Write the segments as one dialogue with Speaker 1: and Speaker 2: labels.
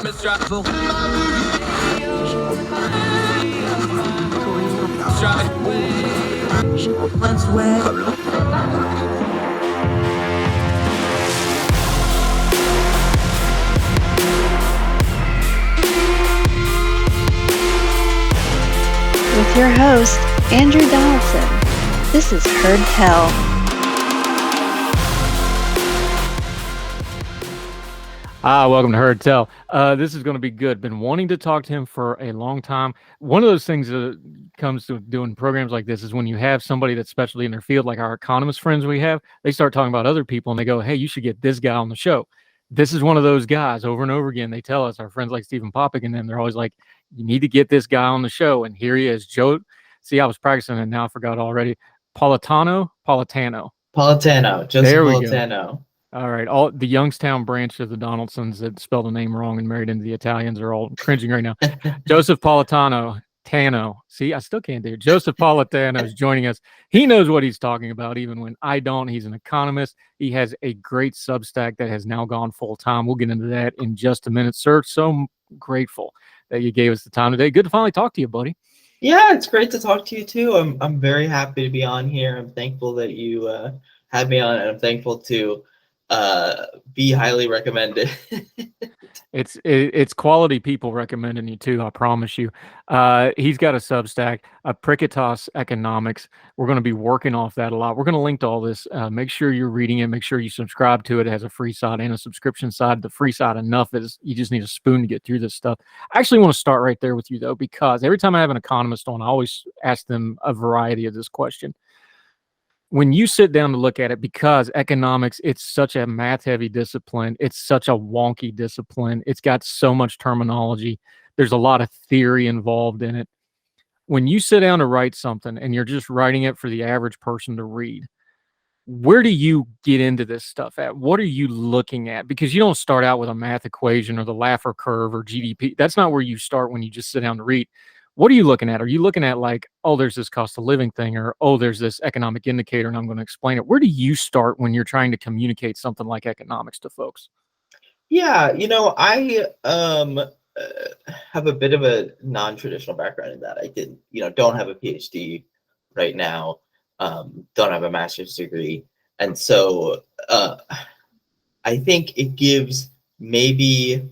Speaker 1: With your host, Andrew Donaldson. This is Heard Tell.
Speaker 2: Welcome to Heard Tell. This is going to be good. Been wanting to talk to him for a long time. One of those things that comes to doing programs like this is when you have somebody that's specialty in their field, like our economist friends we have, they start talking about other people and they go, hey, you should get this guy on the show. This is one of those guys. Over and over again, they tell us, our friends like Stephen Popick and them, they're always like, you need to get this guy on the show. And here he is. Joe, see, I was practicing and now I forgot already. Politano.
Speaker 3: Joesph
Speaker 2: There we
Speaker 3: Politano.
Speaker 2: go. All right. All the Youngstown branch of the Donaldsons that spelled the name wrong and married into the Italians are all cringing right now. Joesph Politano. See, I still can't do it. Joesph Politano is joining us. He knows what he's talking about, even when I don't. He's an economist. He has a great Substack that has now gone full time. We'll get into that in just a minute, sir. So grateful that you gave us the time today. Good to finally talk to you, buddy.
Speaker 3: Yeah, it's great to talk to you too. I'm very happy to be on here. I'm thankful that you had me on, and I'm thankful to be highly recommended.
Speaker 2: It's quality people recommending you too, I promise you. He's got a Substack, Apricitas Economics. We're going to be working off that a lot. We're going to link to all this. Make sure you're reading it. Make sure you subscribe to it. It has a free side and a subscription side. The free side enough is you just need a spoon to get through this stuff. I actually want to start right there with you though, because every time I have an economist on, I always ask them a variety of this question. When you sit down to look at it, because economics, it's such a math-heavy discipline. It's such a wonky discipline. It's got so much terminology. There's a lot of theory involved in it. When you sit down to write something and you're just writing it for the average person to read, where do you get into this stuff at? What are you looking at? Because you don't start out with a math equation or the Laffer curve or GDP. That's not where you start when you just sit down to read. What are you looking at? Are you looking at like, oh, there's this cost of living thing, or, oh, there's this economic indicator and I'm going to explain it? Where do you start when you're trying to communicate something like economics to folks?
Speaker 3: Yeah, I have a bit of a non-traditional background in that. I don't have a PhD right now, don't have a master's degree. And so I think it gives maybe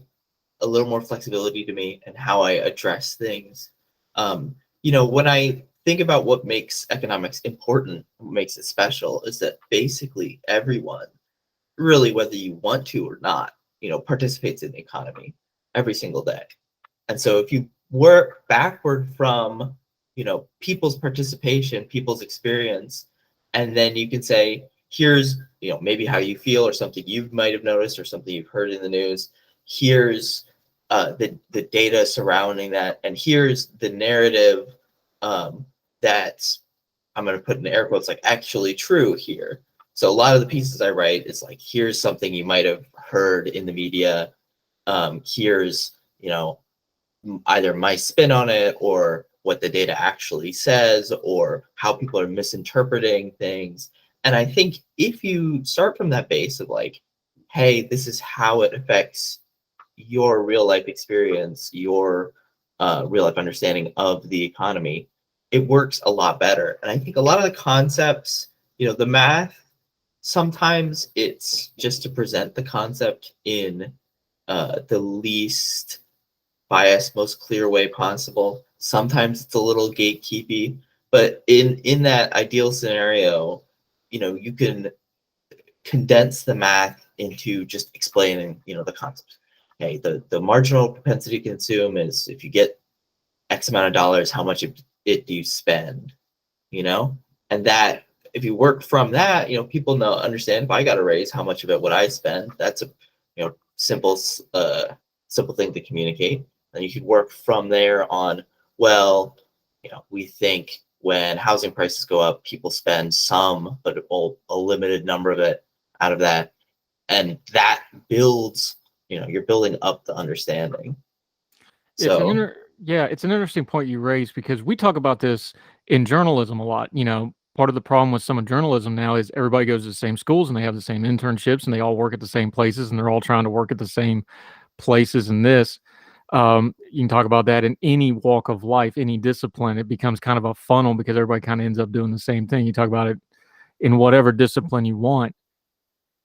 Speaker 3: a little more flexibility to me and how I address things. When I think about what makes economics important, what makes it special, is that basically everyone, really, whether you want to or not, participates in the economy every single day. And so if you work backward from, people's participation, people's experience, and then you can say, here's, maybe how you feel or something you might have noticed or something you've heard in the news. Here's the data surrounding that, and here's the narrative that's, I'm going to put in air quotes, like actually true here. So a lot of the pieces I write is like, here's something you might have heard in the media. Here's, either my spin on it or what the data actually says or how people are misinterpreting things. And I think if you start from that base of like, hey, this is how it affects your real life experience, your real life understanding of the economy, it works a lot better. And I think a lot of the concepts, the math, sometimes it's just to present the concept in the least biased, most clear way possible. Sometimes it's a little gatekeepy, but in that ideal scenario, you can condense the math into just explaining, the concept. Okay, the marginal propensity to consume is if you get X amount of dollars, how much of it do you spend? And that if you work from that, people understand if I got a raise, how much of it would I spend? That's a simple thing to communicate. And you could work from there on, well, we think when housing prices go up, people spend some, but a limited number of it out of that, and that builds. You're building up the understanding. So
Speaker 2: it's an interesting point you raised, because we talk about this in journalism a lot. Part of the problem with some of journalism now is everybody goes to the same schools and they have the same internships and they all work at the same places and they're all trying to work at the same places in this. You can talk about that in any walk of life, any discipline. It becomes kind of a funnel because everybody kind of ends up doing the same thing. You talk about it in whatever discipline you want.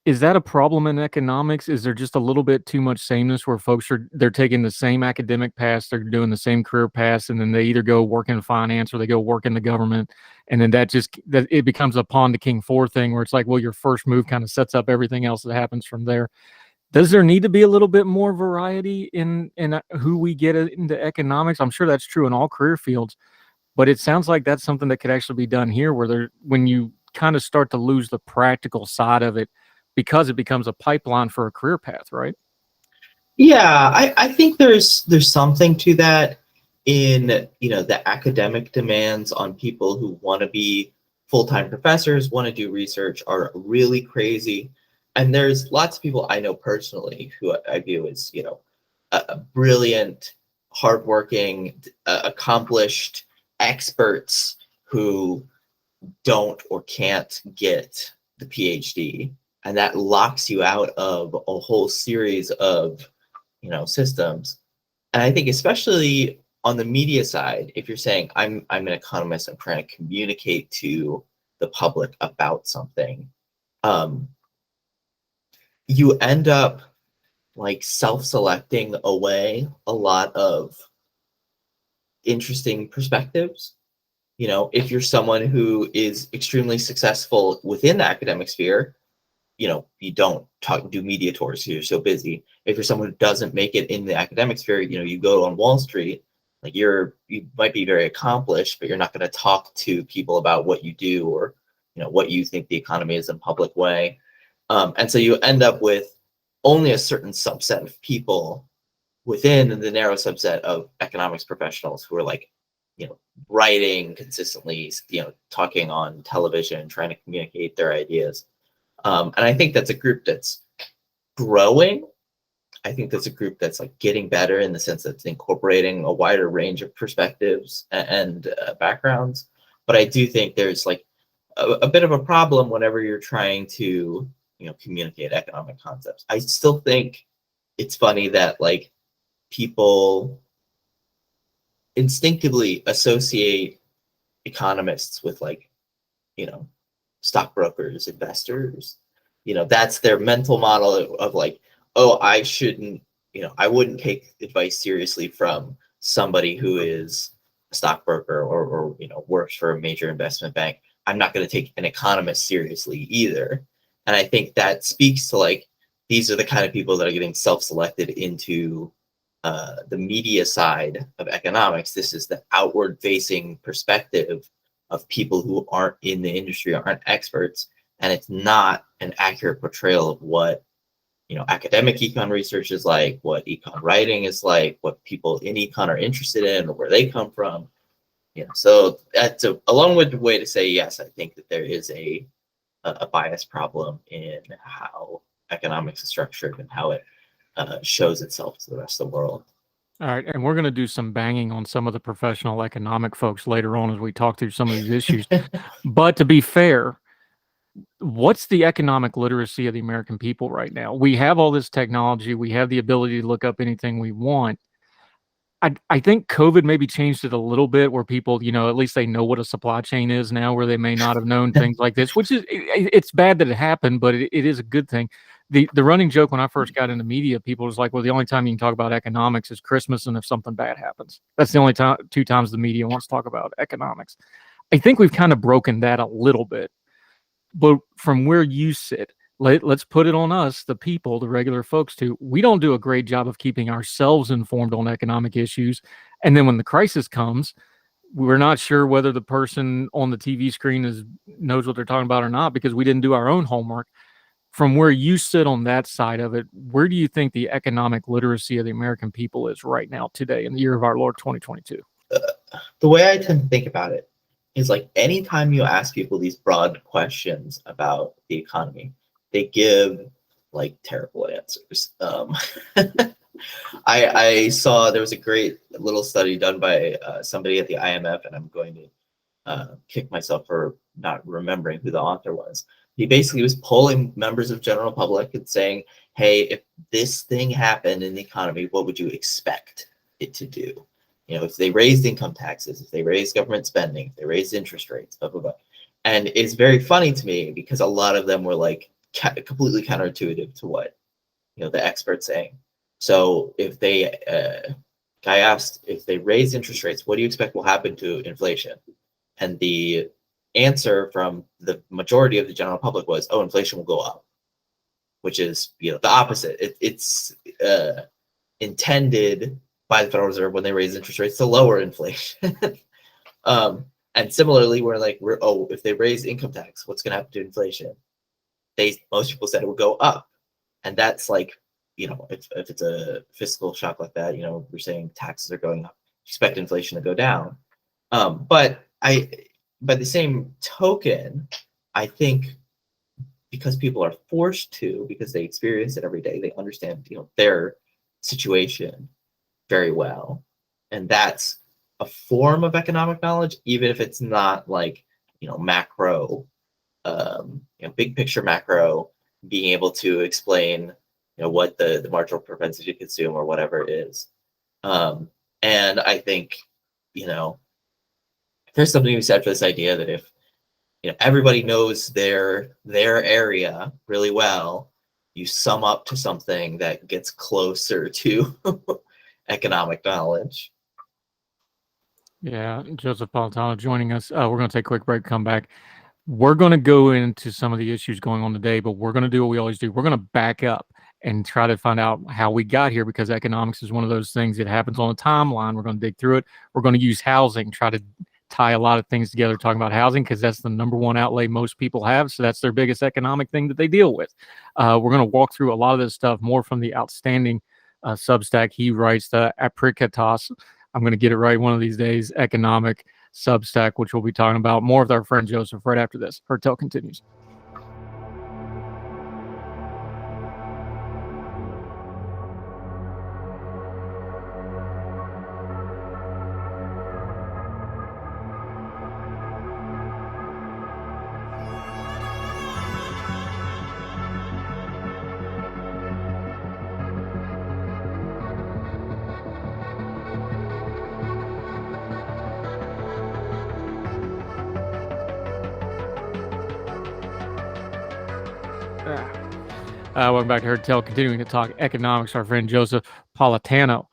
Speaker 2: Is that a problem in economics? Is there just a little bit too much sameness where they're taking the same academic paths, they're doing the same career paths, and then they either go work in finance or they go work in the government, and then that it becomes a pawn to king four thing where it's like, well, your first move kind of sets up everything else that happens from there. Does there need to be a little bit more variety in who we get into economics? I'm sure that's true in all career fields, but it sounds like that's something that could actually be done here, when you kind of start to lose the practical side of it because it becomes a pipeline for a career path, right?
Speaker 3: Yeah, I think there's something to that in, you know, the academic demands on people who want to be full-time professors, want to do research are really crazy. And there's lots of people I know personally who I view as, you know, brilliant, hardworking, accomplished experts who don't or can't get the PhD. And that locks you out of a whole series of, you know, systems. And I think especially on the media side, if you're saying I'm an economist, I'm trying to communicate to the public about something, you end up like self-selecting away a lot of interesting perspectives. You know, if you're someone who is extremely successful within the academic sphere, you know, you don't do media tours, you're so busy. If you're someone who doesn't make it in the academic sphere, you know, you go on Wall Street, like you might be very accomplished, but you're not going to talk to people about what you do or, you know, what you think the economy is in a public way. And so you end up with only a certain subset of people within the narrow subset of economics professionals who are like, you know, writing consistently, you know, talking on television, trying to communicate their ideas. And I think that's a group that's growing. I think that's a group that's like getting better in the sense that it's incorporating a wider range of perspectives and backgrounds. But I do think there's like a bit of a problem whenever you're trying to, you know, communicate economic concepts. I still think it's funny that like people instinctively associate economists with like, you know, stockbrokers, investors. You know, that's their mental model of like, oh, I shouldn't, you know, I wouldn't take advice seriously from somebody who is a stockbroker or you know, works for a major investment bank. I'm not going to take an economist seriously either. And I think that speaks to like, these are the kind of people that are getting self-selected into the media side of economics. This is the outward-facing perspective of people who aren't in the industry, aren't experts, and it's not an accurate portrayal of what, you know, academic econ research is like, what econ writing is like, what people in econ are interested in, or where they come from. You know, so that's a long-winded way to say yes. I think that there is a bias problem in how economics is structured and how it shows itself to the rest of the world.
Speaker 2: All right, and we're going to do some banging on some of the professional economic folks later on as we talk through some of these issues. But to be fair, what's the economic literacy of the American people right now? We have all this technology. We have the ability to look up anything we want. I think COVID maybe changed it a little bit where people, you know, at least they know what a supply chain is now, where they may not have known things like this, which is, it's bad that it happened, but it is a good thing. The running joke when I first got into media, people was like, well, the only time you can talk about economics is Christmas and if something bad happens. That's the only two times the media wants to talk about economics. I think we've kind of broken that a little bit. But from where you sit, let's put it on us, the people, the regular folks too. We don't do a great job of keeping ourselves informed on economic issues. And then when the crisis comes, we're not sure whether the person on the TV screen knows what they're talking about or not because we didn't do our own homework. From where you sit on that side of it, where do you think the economic literacy of the American people is right now today in the year of our Lord 2022?
Speaker 3: The way I tend to think about it is like anytime you ask people these broad questions about the economy, they give like terrible answers. I saw there was a great little study done by somebody at the IMF, and I'm going to kick myself for not remembering who the author was. he basically was polling members of general public and saying, hey, if this thing happened in the economy, what would you expect it to do? You know, if they raised income taxes, if they raised government spending, if they raised interest rates, blah, blah, blah. And it's very funny to me because a lot of them were like completely counterintuitive to what, you know, the experts saying. So if they, guy asked, if they raise interest rates, what do you expect will happen to inflation? And the answer from the majority of the general public was, oh, inflation will go up, which is, you know, the opposite. It's intended by the Federal Reserve when they raise interest rates to lower inflation. And similarly, if they raise income tax, what's going to happen to inflation? Most people said it would go up. And that's like, you know, if it's a fiscal shock like that, you know, we're saying taxes are going up, expect inflation to go down. But by the same token, I think because people are forced to, because they experience it every day, they understand, you know, their situation very well. And that's a form of economic knowledge, even if it's not like, you know, macro, you know, big picture macro, being able to explain, you know, what the marginal propensity to consume or whatever it is. And I think, you know, there's something to be said for this idea that if, you know, everybody knows their area really well, you sum up to something that gets closer to economic knowledge.
Speaker 2: Yeah, Joseph Politano joining us. We're going to take a quick break, come back. We're going to go into some of the issues going on today, but we're going to do what we always do. We're going to back up and try to find out how we got here, because economics is one of those things that happens on a timeline. We're going to dig through it. We're going to use housing, try to tie a lot of things together talking about housing, because that's the number one outlay most people have. So that's their biggest economic thing that they deal with. We're going to walk through a lot of this stuff more from the outstanding Substack. He writes the Apricitas, I'm going to get it right one of these days, economic Substack, which we'll be talking about more with our friend Joesph right after this. Herd Tell continues. Welcome back to Herd Tell, continuing to talk economics. Our friend Joesph Politano.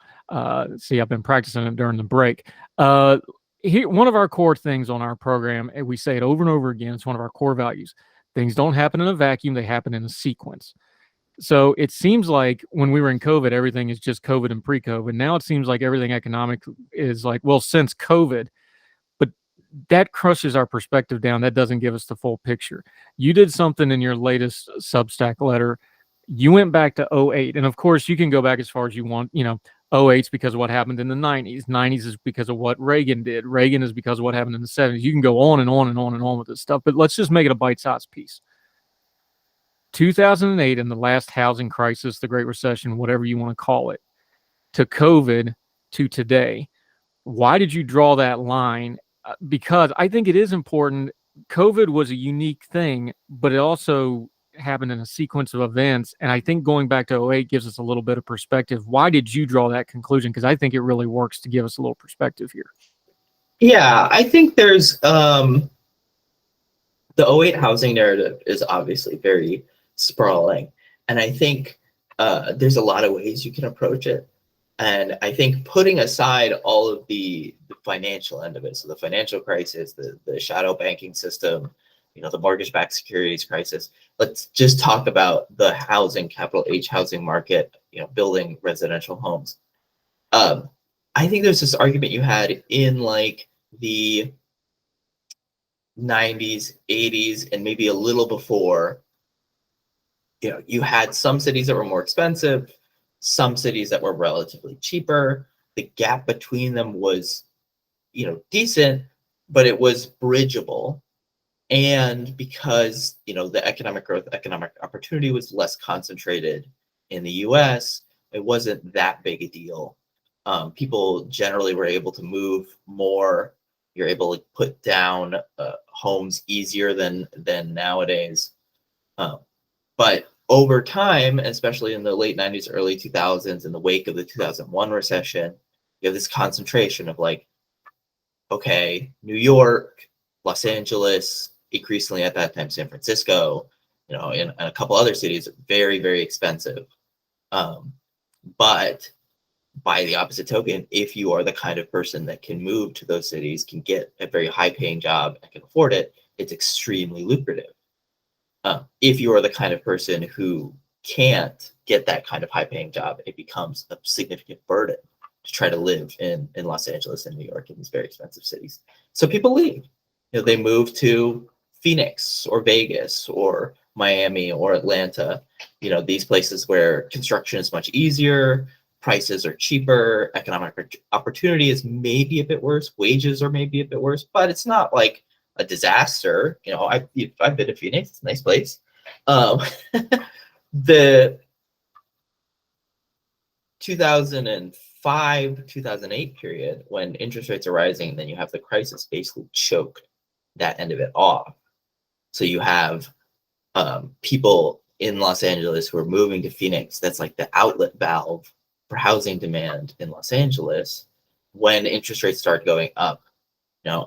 Speaker 2: See, I've been practicing it during the break. Here, one of our core things on our program, and we say it over and over again, it's one of our core values. Things don't happen in a vacuum, they happen in a sequence. So it seems like when we were in COVID, everything is just COVID and pre-COVID. Now it seems like everything economic is like, well, since COVID, but that crushes our perspective down. That doesn't give us the full picture. You did something in your latest Substack letter. You went back to 08. And of course, you can go back as far as you want. You know, 08 is because of what happened in the 90s. 90s is because of what Reagan did. Reagan is because of what happened in the 70s. You can go on and on and on and on with this stuff, but let's just make it a bite-sized piece. 2008 and the last housing crisis, the Great Recession, whatever you want to call it, to COVID, to today. Why did you draw that line? Because I think it is important. COVID was a unique thing, but it also happened in a sequence of events. And I think going back to 08 gives us a little bit of perspective. Why did you draw that conclusion? Because I think it really works to give us a little perspective here.
Speaker 3: Yeah, I think there's the 08 housing narrative is obviously very sprawling. And I think there's a lot of ways you can approach it. And I think putting aside all of the financial end of it, so the financial crisis, the shadow banking system, you know, the mortgage-backed securities crisis, let's just talk about the housing, capital H housing market, you know, building residential homes. I think there's this argument you had in like the 90s, 80s, and maybe a little before. You know, you had some cities that were more expensive, some cities that were relatively cheaper. The gap between them was, you know, decent, but it was bridgeable. And because, you know, the economic growth, economic opportunity was less concentrated in the US, it wasn't that big a deal. People generally were able to move more. You're able to put down homes easier than nowadays. But over time, especially in the late 90s, early 2000s, in the wake of the 2001 recession, you have this concentration of like, okay, New York, Los Angeles, increasingly at that time, San Francisco, and a couple other cities, very, very expensive. But by the opposite token, if you are the kind of person that can move to those cities, can get a very high paying job and can afford it, it's extremely lucrative. If you are the kind of person who can't get that kind of high paying job, it becomes a significant burden to try to live in Los Angeles and New York, in these very expensive cities. So people leave. They move to Phoenix or Vegas or Miami or Atlanta, these places where construction is much easier, prices are cheaper, economic opportunity is maybe a bit worse, wages are maybe a bit worse, but it's not like a disaster. I've been to Phoenix, it's a nice place. The 2005, 2008 period, when interest rates are rising, and then you have the crisis basically choked that end of it off. So you have people in Los Angeles who are moving to Phoenix. That's like the outlet valve for housing demand in Los Angeles. When interest rates start going up,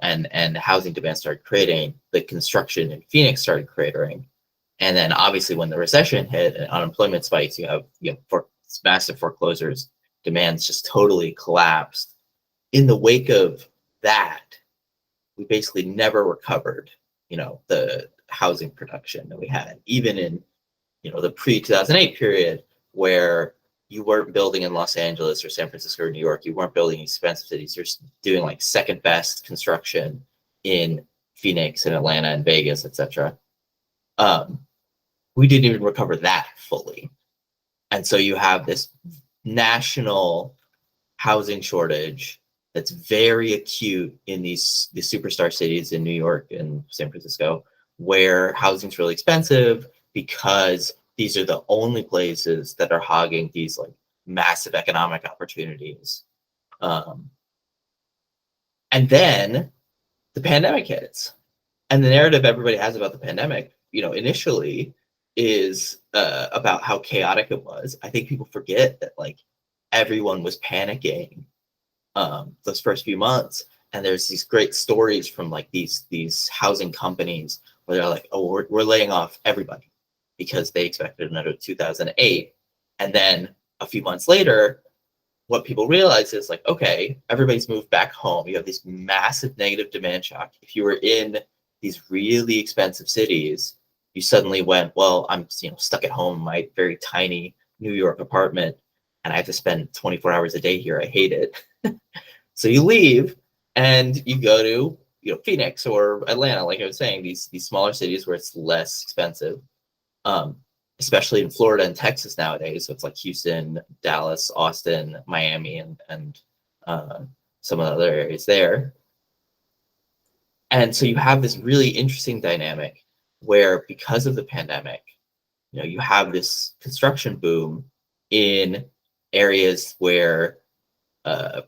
Speaker 3: and housing demand started creating, the construction in Phoenix started creating. And then obviously when the recession hit and unemployment spikes, you have for massive foreclosures, demand's just totally collapsed. In the wake of that, we basically never recovered, the housing production that we had, even in, the pre-2008 period, where you weren't building in Los Angeles or San Francisco or New York. You weren't building expensive cities. You're doing like second best construction in Phoenix and Atlanta and Vegas, etc. We didn't even recover that fully. And so you have this national housing shortage that's very acute in these superstar cities in New York and San Francisco, where housing's really expensive because these are the only places that are hogging these like massive economic opportunities. And then the pandemic hits. And the narrative everybody has about the pandemic, initially is about how chaotic it was. I think people forget that like everyone was panicking those first few months. And there's these great stories from like these housing companies where they're like, oh, we're laying off everybody, because they expected another 2008. And then a few months later, what people realize is like, okay, everybody's moved back home. You have this massive negative demand shock. If you were in these really expensive cities, you suddenly went, well, I'm stuck at home in my very tiny New York apartment, and I have to spend 24 hours a day here. I hate it. So you leave and you go to Phoenix or Atlanta, like I was saying, these smaller cities where it's less expensive. Especially in Florida and Texas nowadays. So it's like Houston, Dallas, Austin, Miami, and some of the other areas there. And so you have this really interesting dynamic where, because of the pandemic, you have this construction boom in areas where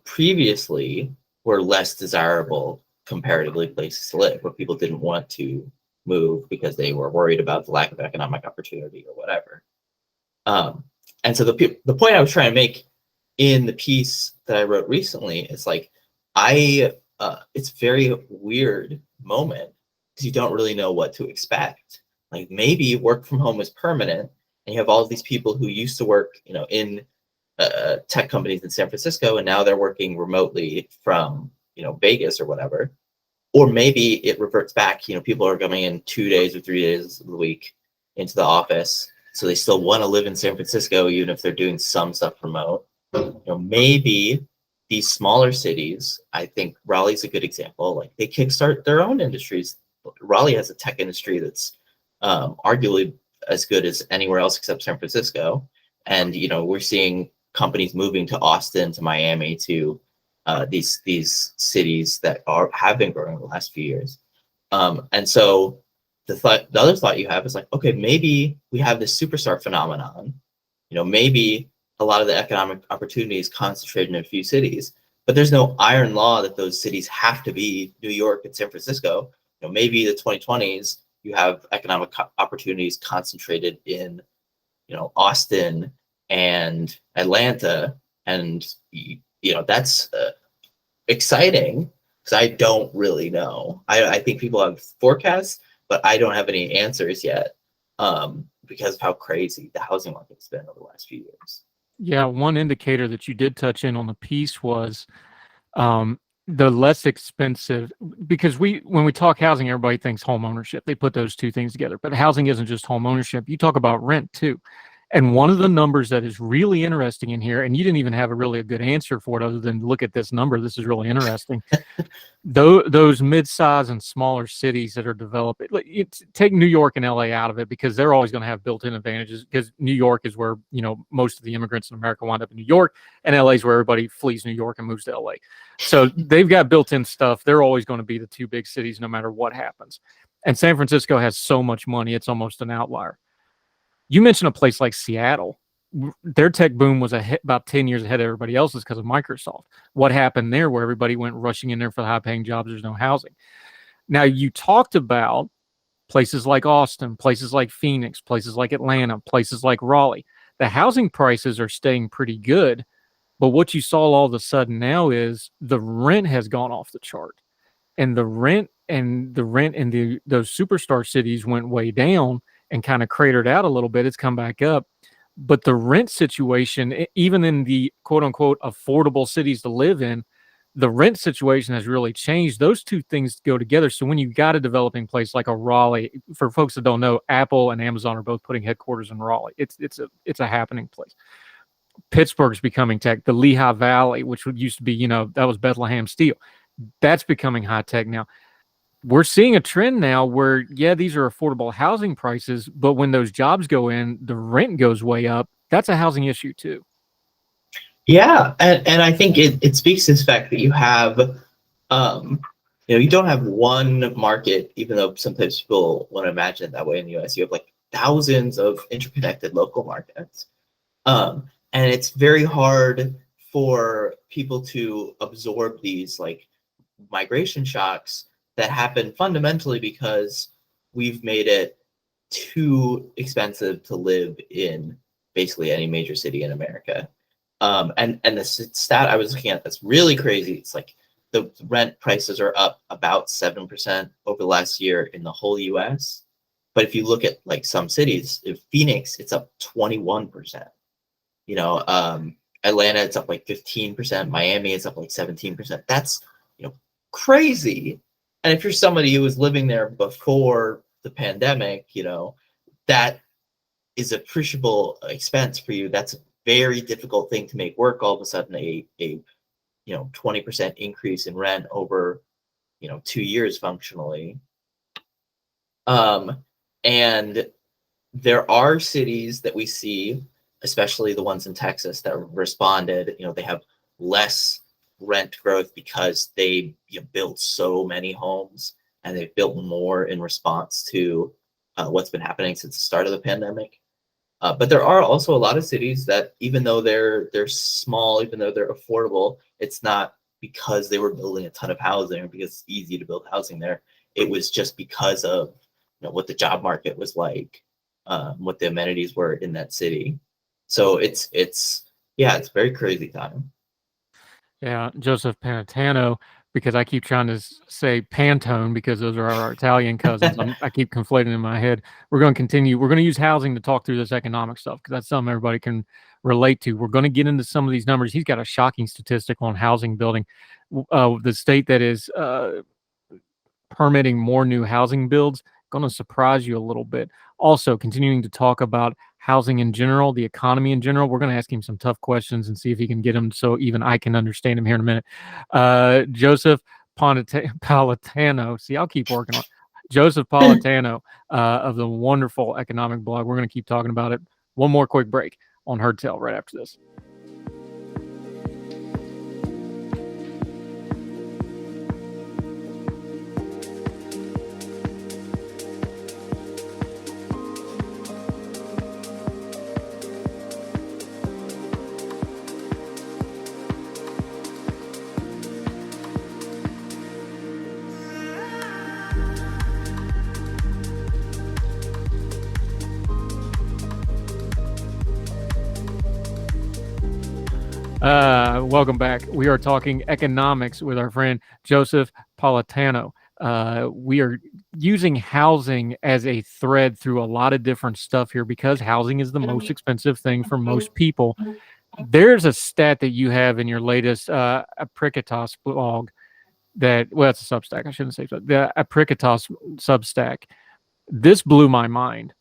Speaker 3: previously were less desirable comparatively places to live, where people didn't want to move because they were worried about the lack of economic opportunity or whatever. And so the point I was trying to make in the piece that I wrote recently is like, it's a very weird moment because you don't really know what to expect. Like maybe work from home is permanent and you have all of these people who used to work, in tech companies in San Francisco, and now they're working remotely from, Vegas or whatever. Or maybe it reverts back, people are coming in 2 days or 3 days of the week into the office. So they still want to live in San Francisco, even if they're doing some stuff remote. Maybe these smaller cities, I think Raleigh's a good example, like they kickstart their own industries. Raleigh has a tech industry that's arguably as good as anywhere else except San Francisco. And, we're seeing companies moving to Austin, to Miami, to these cities that have been growing in the last few years. And so the other thought you have is like, okay, maybe we have this superstar phenomenon. Maybe a lot of the economic opportunity is concentrated in a few cities, but there's no iron law that those cities have to be New York and San Francisco. Maybe the 2020s you have economic opportunities concentrated in, Austin and Atlanta, and that's exciting because I don't really know. I think people have forecasts, but I don't have any answers yet, because of how crazy the housing market's been over the last few years.
Speaker 2: Yeah, one indicator that you did touch in on the piece was the less expensive, because when we talk housing, everybody thinks home ownership. They put those two things together, but housing isn't just home ownership. You talk about rent too. And one of the numbers that is really interesting in here, and you didn't even have a good answer for it other than look at this number. This is really interesting. Those mid-size and smaller cities that are developing, take New York and LA out of it because they're always going to have built-in advantages, because New York is where most of the immigrants in America wind up in New York, and LA is where everybody flees New York and moves to LA. So they've got built-in stuff. They're always going to be the two big cities no matter what happens. And San Francisco has so much money, it's almost an outlier. You mentioned a place like Seattle. Their tech boom was about 10 years ahead of everybody else's because of Microsoft. What happened there where everybody went rushing in there for the high-paying jobs? There's no housing. Now, you talked about places like Austin, places like Phoenix, places like Atlanta, places like Raleigh. The housing prices are staying pretty good, but what you saw all of a sudden now is the rent has gone off the chart. And the rent in those superstar cities went way down and kind of cratered out a little bit. It's come back up. But the rent situation, even in the quote unquote affordable cities to live in, the rent situation has really changed. Those two things go together. So when you got a developing place like a Raleigh, for folks that don't know, Apple and Amazon are both putting headquarters in Raleigh. It's a happening place. Pittsburgh's becoming tech. The Lehigh Valley, which used to be, that was Bethlehem Steel, that's becoming high tech now. We're seeing a trend now where, these are affordable housing prices, but when those jobs go in, the rent goes way up. That's a housing issue too.
Speaker 3: Yeah, and I think it speaks to the fact that you have, you don't have one market, even though sometimes people want to imagine it that way in the US. You have like thousands of interconnected local markets. And it's very hard for people to absorb these like migration shocks that happen fundamentally because we've made it too expensive to live in basically any major city in America. And the stat I was looking at that's really crazy. It's like the rent prices are up about 7% over the last year in the whole US. But if you look at like some cities, in Phoenix, it's up 21%. Atlanta, it's up like 15%. Miami, it's up like 17%. That's, crazy. And if you're somebody who was living there before the pandemic, that is appreciable expense for you. That's a very difficult thing to make work. All of a sudden, a 20% increase in rent over 2 years functionally. And there are cities that we see, especially the ones in Texas, that responded. They have less rent growth because they built so many homes, and they've built more in response to what's been happening since the start of the pandemic. But there are also a lot of cities that, even though they're small, even though they're affordable, it's not because they were building a ton of housing or because it's easy to build housing there. It was just because of what the job market was like, what the amenities were in that city. So it's very crazy time.
Speaker 2: Yeah, Joseph Politano, because I keep trying to say Pantone because those are our Italian cousins. I keep conflating in my head. We're going to continue. We're going to use housing to talk through this economic stuff because that's something everybody can relate to. We're going to get into some of these numbers. He's got a shocking statistic on housing building. The state that is permitting more new housing builds, going to surprise you a little bit. Also, continuing to talk about housing in general, the economy in general. We're going to ask him some tough questions and see if he can get them so even I can understand him here in a minute. Joesph Politano. See, I'll keep working on it. Joesph Politano of the wonderful economic blog. We're going to keep talking about it. One more quick break on Heard Tell right after this. Welcome back. We are talking economics with our friend Joesph Politano. We are using housing as a thread through a lot of different stuff here because housing is the most expensive thing for most people. There's a stat that you have in your latest Apricitas blog that, well, it's a Substack. I shouldn't say so. The Apricitas Substack. This blew my mind.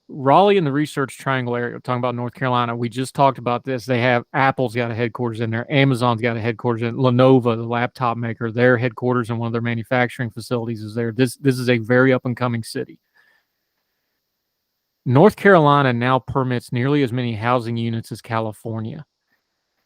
Speaker 2: Raleigh and the Research Triangle area, talking about North Carolina, we just talked about this. They have Apple's got a headquarters in there. Amazon's got a headquarters in Lenovo, the laptop maker. Their headquarters and one of their manufacturing facilities is there. This is a very up and coming city. North Carolina now permits nearly as many housing units as California.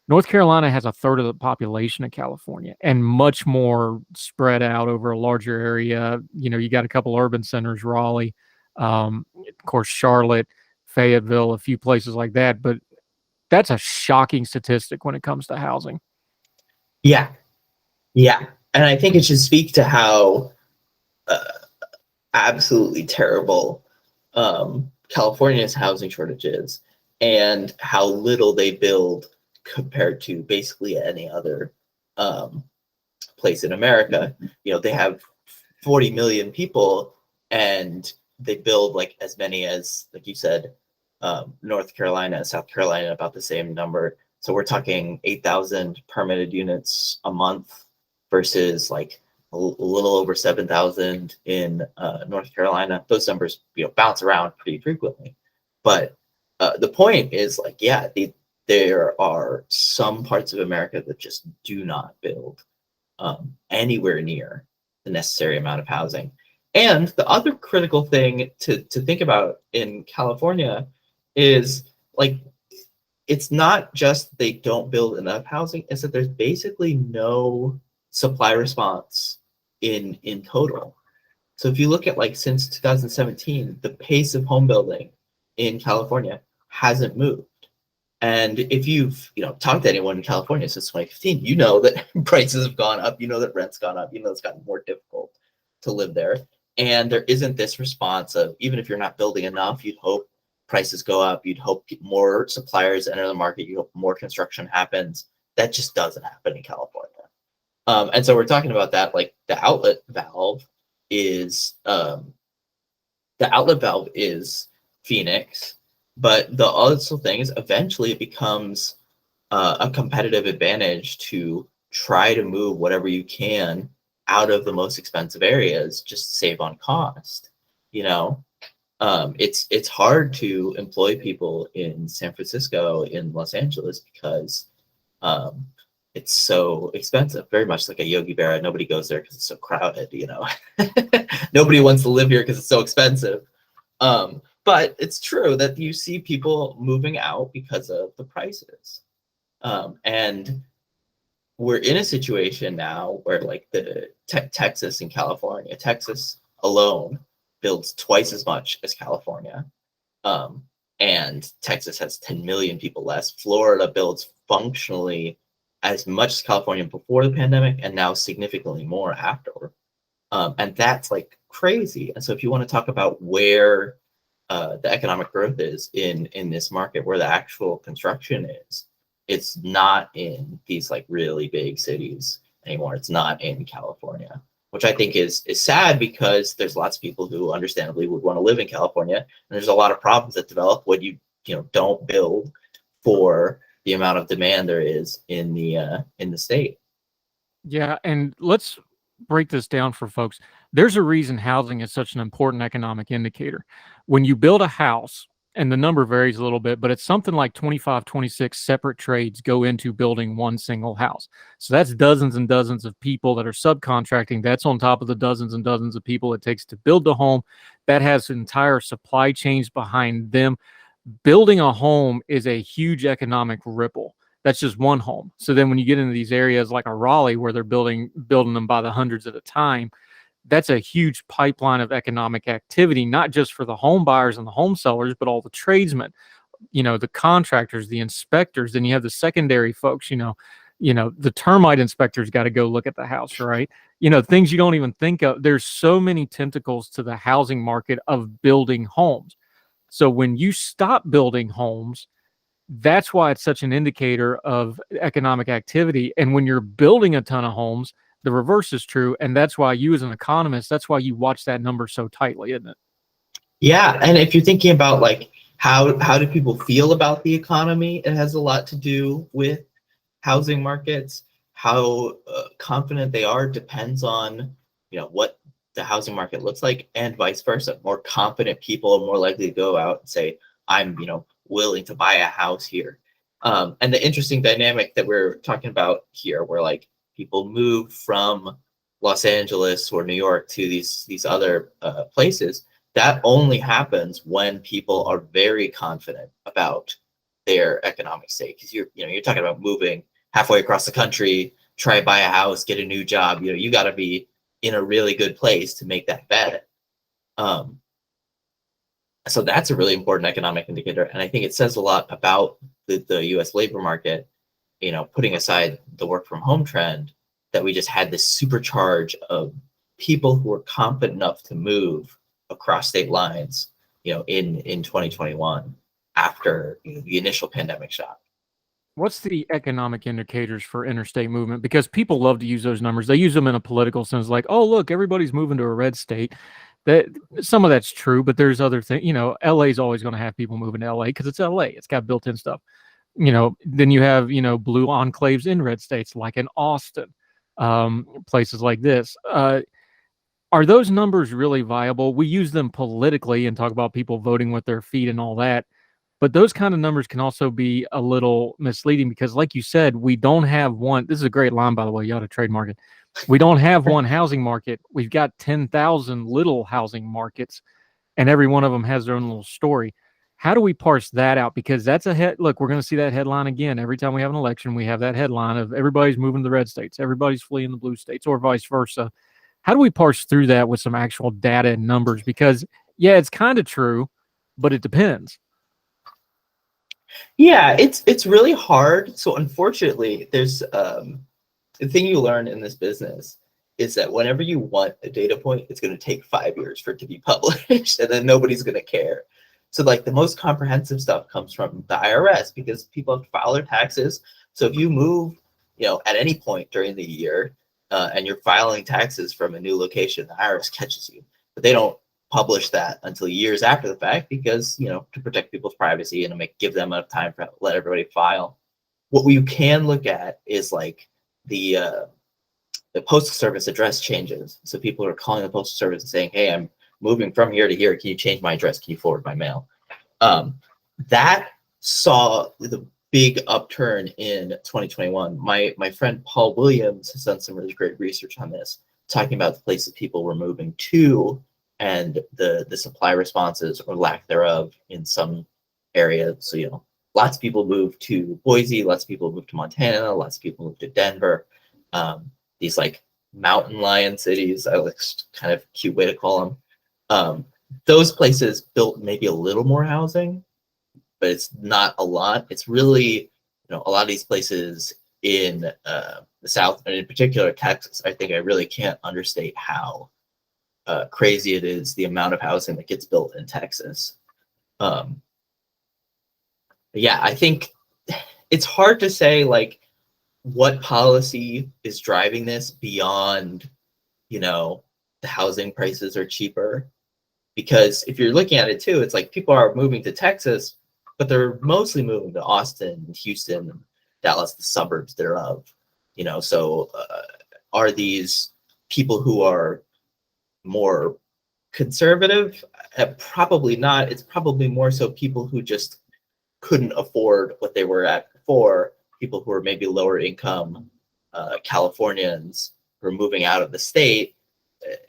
Speaker 2: North Carolina has a third of the population of California and much more spread out over a larger area. You know, you got a couple urban centers, Raleigh, of course, Charlotte, Fayetteville, a few places like that. But that's a shocking statistic when it comes to housing.
Speaker 3: Yeah. And I think it should speak to how absolutely terrible California's housing shortage is and how little they build compared to basically any other place in America. You know, they have 40 million people and they build like as many as, like you said, North Carolina and South Carolina, about the same number. So we're talking 8,000 permitted units a month versus like a little over 7,000 in North Carolina. Those numbers, you know, bounce around pretty frequently. But the point is, like, yeah, there are some parts of America that just do not build anywhere near the necessary amount of housing. And the other critical thing to think about in California is, like, it's not just they don't build enough housing, it's that there's basically no supply response in total. So if you look at, like, since 2017, the pace of home building in California hasn't moved. And if you've, you know, talked to anyone in California since 2015, you know that prices have gone up, you know that rent's gone up, you know it's gotten more difficult to live there. And there isn't this response of, even if you're not building enough, you'd hope prices go up, you'd hope more suppliers enter the market, you hope more construction happens. That just doesn't happen in California. And so we're talking about that, like the outlet valve is Phoenix, but the other thing is eventually it becomes a competitive advantage to try to move whatever you can out of the most expensive areas just to save on cost. You know, it's hard to employ people in San Francisco, in Los Angeles, because it's so expensive. Very much like a Yogi Berra. Nobody goes there because it's so crowded, you know. Nobody wants to live here because it's so expensive. But it's true that you see people moving out because of the prices. And we're in a situation now where, like, the Texas and California, Texas alone builds twice as much as California. And Texas has 10 million people less. Florida builds functionally as much as California before the pandemic and now significantly more after. And that's, like, crazy. And so if you want to talk about where the economic growth is in this market, where the actual construction is, it's not in these, like, really big cities anymore. It's not in California, which I think is sad, because there's lots of people who understandably would want to live in California, and there's a lot of problems that develop when you know don't build for the amount of demand there is in the state.
Speaker 2: Yeah, and let's break this down for folks. There's a reason housing is such an important economic indicator. When you build a house, and the number varies a little bit, but it's something like 25, 26 separate trades go into building one single house. So that's dozens and dozens of people that are subcontracting. That's on top of the dozens and dozens of people it takes to build the home. That has entire supply chains behind them. Building a home is a huge economic ripple. That's just one home. So then when you get into these areas like a Raleigh, where they're building them by the hundreds at a time, that's a huge pipeline of economic activity, not just for the home buyers and the home sellers, but all the tradesmen, you know, the contractors, the inspectors. Then you have the secondary folks, you know, the termite inspectors got to go look at the house, right? You know, things you don't even think of. There's so many tentacles to the housing market of building homes. So when you stop building homes, That's why it's such an indicator of economic activity. And when you're building a ton of homes, the reverse is true. And that's why you, as an economist, that's why you watch that number so tightly, isn't it?
Speaker 3: Yeah, and if you're thinking about like how do people feel about the economy, it has a lot to do with housing markets. How confident they are depends on what the housing market looks like, and vice versa. More confident people are more likely to go out and say, I'm willing to buy a house here. And the interesting dynamic that we're talking about here, where like people move from Los Angeles or New York to these other places, that only happens when people are very confident about their economic state. Because you're talking about moving halfway across the country, try to buy a house, get a new job. You got to be in a really good place to make that bet. So that's a really important economic indicator, and I think it says a lot about the U.S. labor market. Putting aside the work from home trend, that we just had this supercharge of people who were confident enough to move across state lines, in 2021 after the initial pandemic shock.
Speaker 2: What's the economic indicators for interstate movement? Because people love to use those numbers. They use them in a political sense, like, oh, look, everybody's moving to a red state. That some of that's true, but there's other things. LA is always going to have people moving to LA because it's LA. It's got built-in stuff. Then you have blue enclaves in red states, like in Austin, places like this. Are those numbers really viable? We use them politically and talk about people voting with their feet and all that. But those kind of numbers can also be a little misleading because, like you said, we don't have one. This is a great line, by the way. You ought to trademark it. We don't have one housing market. We've got 10,000 little housing markets, and every one of them has their own little story. How do we parse that out? Because that's look, we're going to see that headline again. Every time we have an election, we have that headline of everybody's moving to the red states, everybody's fleeing the blue states, or vice versa. How do we parse through that with some actual data and numbers? Because, yeah, it's kind of true, but it depends.
Speaker 3: Yeah, it's really hard. So unfortunately, there's the thing you learn in this business is that whenever you want a data point, it's going to take 5 years for it to be published, and then nobody's going to care. So like the most comprehensive stuff comes from the IRS because people have to file their taxes. So if you move, at any point during the year, and you're filing taxes from a new location, the IRS catches you, but they don't publish that until years after the fact because to protect people's privacy and to give them enough time to let everybody file. What you can look at is like the postal service address changes. So people are calling the postal service and saying, "Hey, I'm moving from here to here. Can you change my address? Can you forward my mail?" That saw the big upturn in 2021. My friend Paul Williams has done some really great research on this, talking about the places people were moving to and the supply responses or lack thereof in some areas. So lots of people moved to Boise, lots of people moved to Montana, lots of people moved to Denver. These like mountain lion cities, I like kind of cute way to call them. Those places built maybe a little more housing, but it's not a lot. It's really, a lot of these places in the South, and in particular Texas, I think I really can't understate how crazy it is, the amount of housing that gets built in Texas. Yeah, I think it's hard to say like what policy is driving this beyond, the housing prices are cheaper. Because if you're looking at it too, it's like people are moving to Texas, but they're mostly moving to Austin, Houston, Dallas, the suburbs thereof. So are these people who are more conservative? Probably not. It's probably more so people who just couldn't afford what they were at before, people who are maybe lower income Californians who are moving out of the state.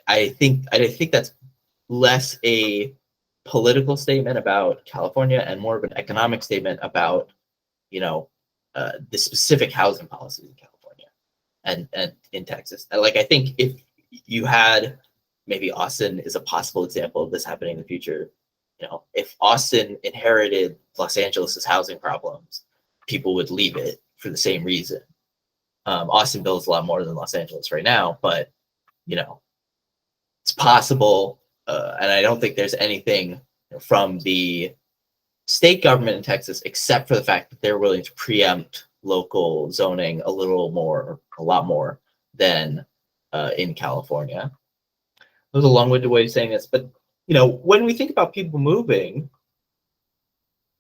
Speaker 3: I think that's less a political statement about California and more of an economic statement about the specific housing policies in California and in Texas. Like I think if you had, maybe Austin is a possible example of this happening in the future. If Austin inherited Los Angeles's housing problems, people would leave it for the same reason. Austin builds a lot more than Los Angeles right now, but it's possible. And I don't think there's anything from the state government in Texas, except for the fact that they're willing to preempt local zoning a lot more than in California. That was a long-winded way of saying this, but when we think about people moving,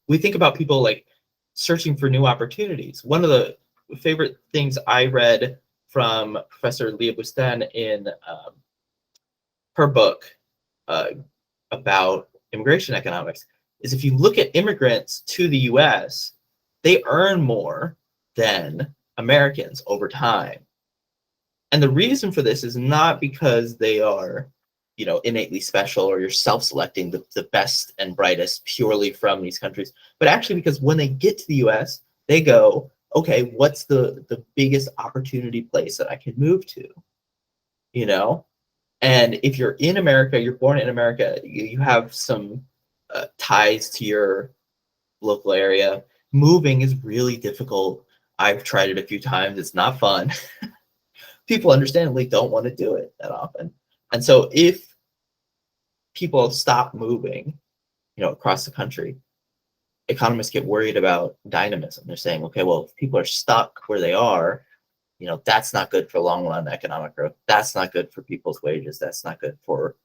Speaker 3: we think about people like searching for new opportunities. One of the favorite things I read from Professor Leah Bustan in her book about immigration economics is if you look at immigrants to the US, they earn more than Americans over time. And the reason for this is not because they are, innately special or you're self-selecting the best and brightest purely from these countries, but actually because when they get to the US, they go, okay, what's the biggest opportunity place that I can move to? And if you're in America, you're born in America, you have some ties to your local area. Moving is really difficult. I've tried it a few times. It's not fun. People understandably don't want to do it that often. And so if people stop moving, across the country, economists get worried about dynamism. They're saying, okay, well, if people are stuck where they are, that's not good for long run economic growth. That's not good for people's wages. That's not good for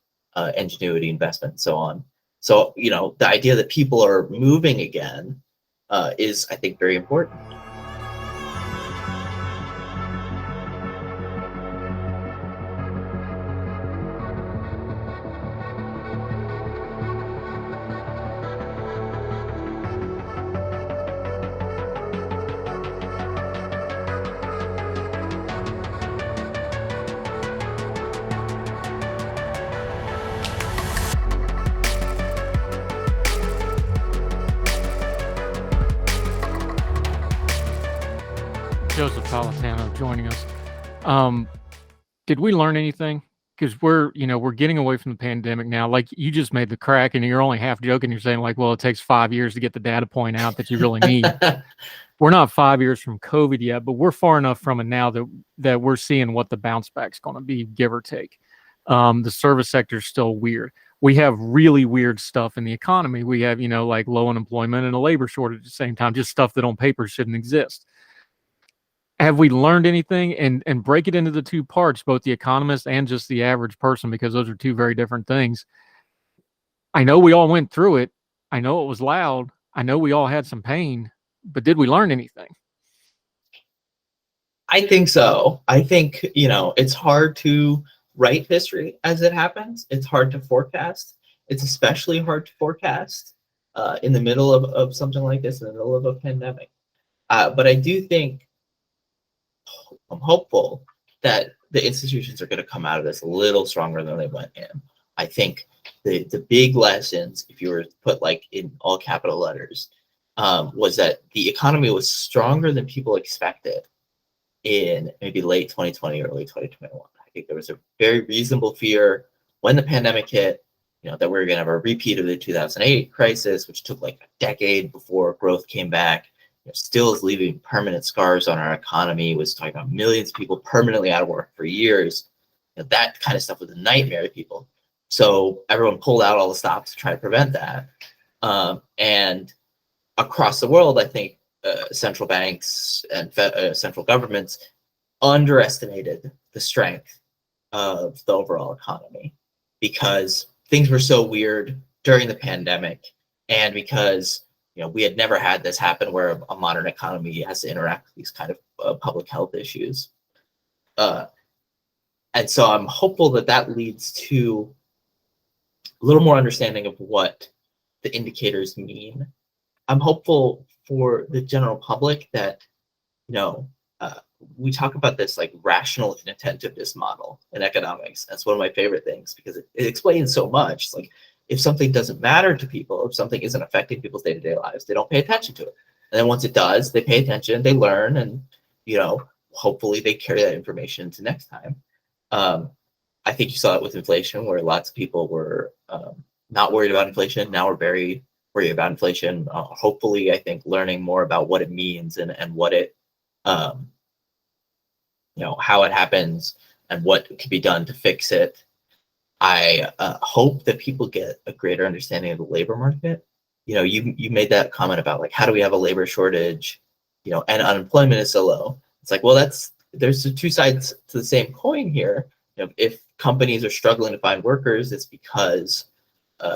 Speaker 3: ingenuity, investment, and so on. So, the idea that people are moving again is, I think, very important.
Speaker 2: Joesph Politano joining us. Did we learn anything? Because we're getting away from the pandemic now. Like you just made the crack, and you're only half joking. You're saying like, well, it takes 5 years to get the data point out that you really need. We're not 5 years from COVID yet, but we're far enough from it now that we're seeing what the bounce back's going to be, give or take. The service sector is still weird. We have really weird stuff in the economy. We have, like low unemployment and a labor shortage at the same time, just stuff that on paper shouldn't exist. Have we learned anything? And break it into the two parts, both the economist and just the average person, because those are two very different things. I know we all went through it. I know it was loud. I know we all had some pain, but did we learn anything?
Speaker 3: I think so. I think, it's hard to write history as it happens. It's hard to forecast. It's especially hard to forecast in the middle of something like this, in the middle of a pandemic. But I do think, I'm hopeful that the institutions are going to come out of this a little stronger than they went in. I think the big lessons, if you were to put like in all capital letters, was that the economy was stronger than people expected in maybe late 2020, early 2021. I think there was a very reasonable fear when the pandemic hit, that we were going to have a repeat of the 2008 crisis, which took like a decade before growth came back. Still is leaving permanent scars on our economy, was talking about millions of people permanently out of work for years. That kind of stuff was a nightmare to people. So everyone pulled out all the stops to try to prevent that. And across the world, I think central banks and central governments underestimated the strength of the overall economy because things were so weird during the pandemic, and because we had never had this happen where a modern economy has to interact with these kind of public health issues. And so I'm hopeful that leads to a little more understanding of what the indicators mean. I'm hopeful for the general public that, we talk about this like rational inattentiveness model in economics. That's one of my favorite things because it explains so much. It's like, if something doesn't matter to people, if something isn't affecting people's day-to-day lives, they don't pay attention to it. And then once it does, they pay attention, they learn, and hopefully they carry that information to next time. I think you saw it with inflation, where lots of people were not worried about inflation. Now we're very worried about inflation. Hopefully, I think learning more about what it means and what it, how it happens and what can be done to fix it. I hope that people get a greater understanding of the labor market. you made that comment about like, how do we have a labor shortage, and unemployment is so low? It's like, well, there's the two sides to the same coin here. If companies are struggling to find workers, it's because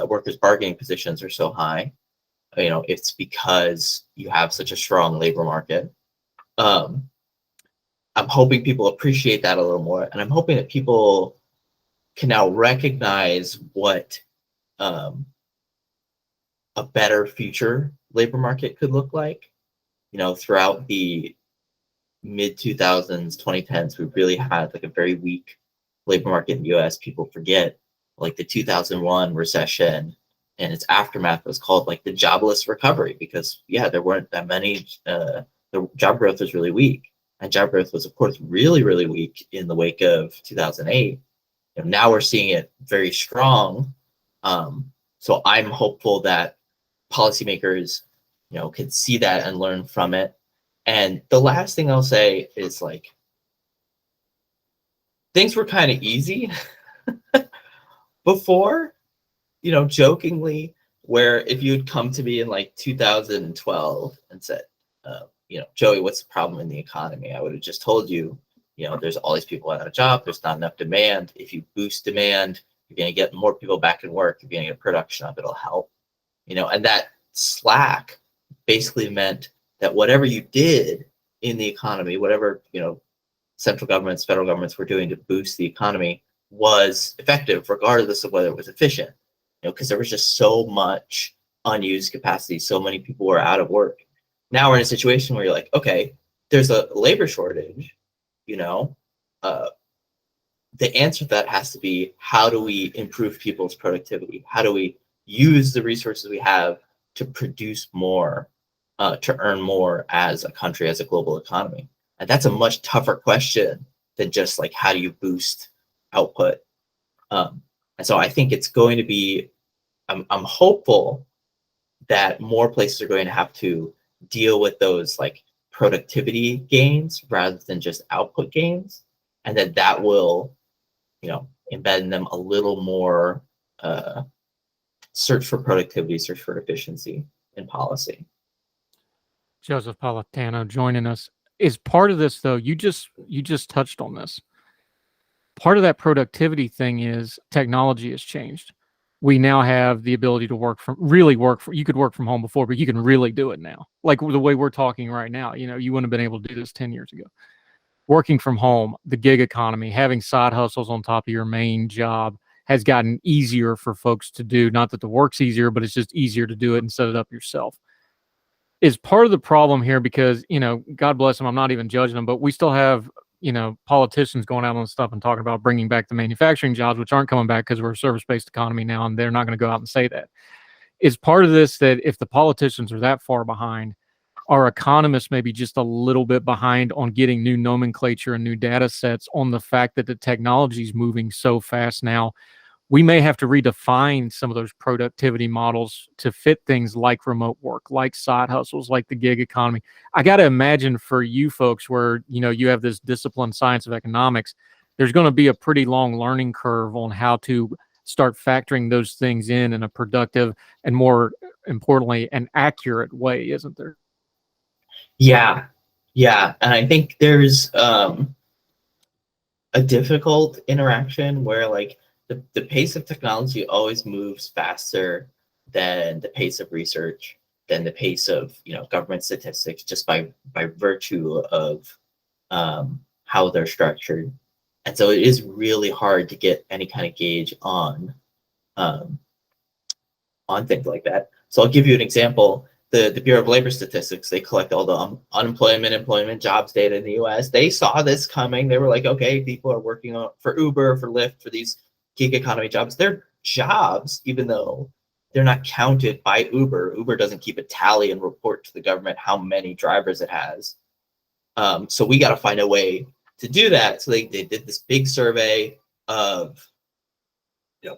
Speaker 3: workers' bargaining positions are so high. It's because you have such a strong labor market. I'm hoping people appreciate that a little more, and I'm hoping that people can now recognize what a better future labor market could look like. Throughout the mid 2000s, 2010s, we really had like a very weak labor market in the US. People forget like the 2001 recession and its aftermath was called like the jobless recovery because there weren't that many, the job growth was really weak. And job growth was of course really, really weak in the wake of 2008. And now we're seeing it very strong. So I'm hopeful that policymakers, can see that and learn from it. And the last thing I'll say is like, things were kind of easy before, jokingly, where if you'd come to me in like 2012 and said, Joey, what's the problem in the economy? I would have just told you, there's all these people out of job. There's not enough demand. If you boost demand, you're going to get more people back in work. You're going to get production up. It'll help, and that slack basically meant that whatever you did in the economy, whatever, central governments, federal governments were doing to boost the economy was effective, regardless of whether it was efficient, because there was just so much unused capacity. So many people were out of work. Now we're in a situation where you're like, okay, there's a labor shortage, the answer to that has to be, how do we improve people's productivity? How do we use the resources we have to produce more, to earn more as a country, as a global economy? And that's a much tougher question than just like, how do you boost output? And so I think it's going to be, I'm hopeful that more places are going to have to deal with those like productivity gains rather than just output gains, and that will, embed in them a little more search for productivity, search for efficiency in policy.
Speaker 2: Joesph Politano joining us. Is part of this though, you just touched on this. Part of that productivity thing is technology has changed. We now have the ability to you could work from home before, but you can really do it now. Like the way we're talking right now, you wouldn't have been able to do this 10 years ago. Working from home, the gig economy, having side hustles on top of your main job has gotten easier for folks to do. Not that the work's easier, but it's just easier to do it and set it up yourself. Is part of the problem here because, God bless them, I'm not even judging them, but we still have, politicians going out on stuff and talking about bringing back the manufacturing jobs, which aren't coming back because we're a service-based economy now, and they're not going to go out and say that. Is part of this that if the politicians are that far behind, our economists may be just a little bit behind on getting new nomenclature and new data sets on the fact that the technology is moving so fast now. We may have to redefine some of those productivity models to fit things like remote work, like side hustles, like the gig economy. I got to imagine for you folks where, you have this discipline, science of economics, there's going to be a pretty long learning curve on how to start factoring those things in a productive and, more importantly, an accurate way, isn't there?
Speaker 3: Yeah. And I think there's a difficult interaction where like the pace of technology always moves faster than the pace of research, than the pace of government statistics, just by virtue of how they're structured. And so it is really hard to get any kind of gauge on things like that. So I'll give you an example. The Bureau of Labor Statistics, they collect all the unemployment, employment, jobs data in the US. They saw this coming. They were like, okay, people are working for Uber, for Lyft, for these gig economy jobs. They're jobs, even though they're not counted by Uber. Uber doesn't keep a tally and report to the government how many drivers it has. So we got to find a way to do that. So they did this big survey of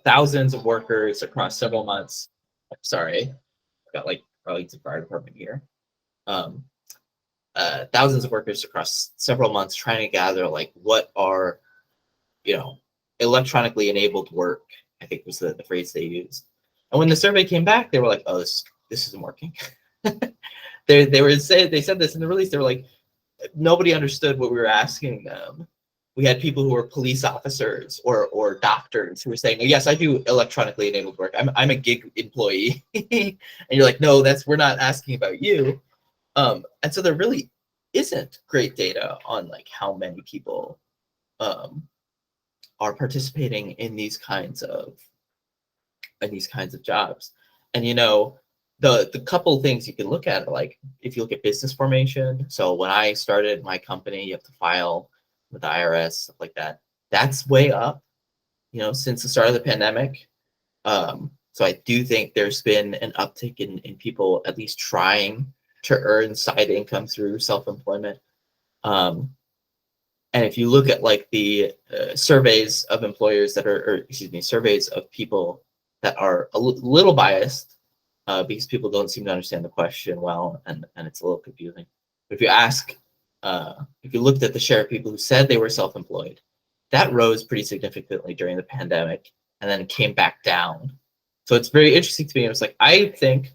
Speaker 3: thousands of workers across several months. Sorry, I've got like Arlington Fire Department here. Thousands of workers across several months trying to gather like what are electronically enabled work, I think was the phrase they used. And when the survey came back, they were like, oh, this is this isn't working. They said this in the release. They were like, nobody understood what we were asking them. We had people who were police officers or doctors who were saying, yes, I do electronically enabled work. I'm a gig employee. And you're like, no, we're not asking about you. And so there really isn't great data on like how many people are participating in these kinds of jobs. And the couple things you can look at are like, if you look at business formation. So when I started my company, you have to file with the IRS, stuff like that. That's way up, since the start of the pandemic. So I do think there's been an uptick in people at least trying to earn side income through self-employment. And if you look at like the surveys of employers that surveys of people that are a little biased, because people don't seem to understand the question well, and it's a little confusing. But if you ask, if you looked at the share of people who said they were self-employed, that rose pretty significantly during the pandemic and then came back down. So it's very interesting to me. It was like, I think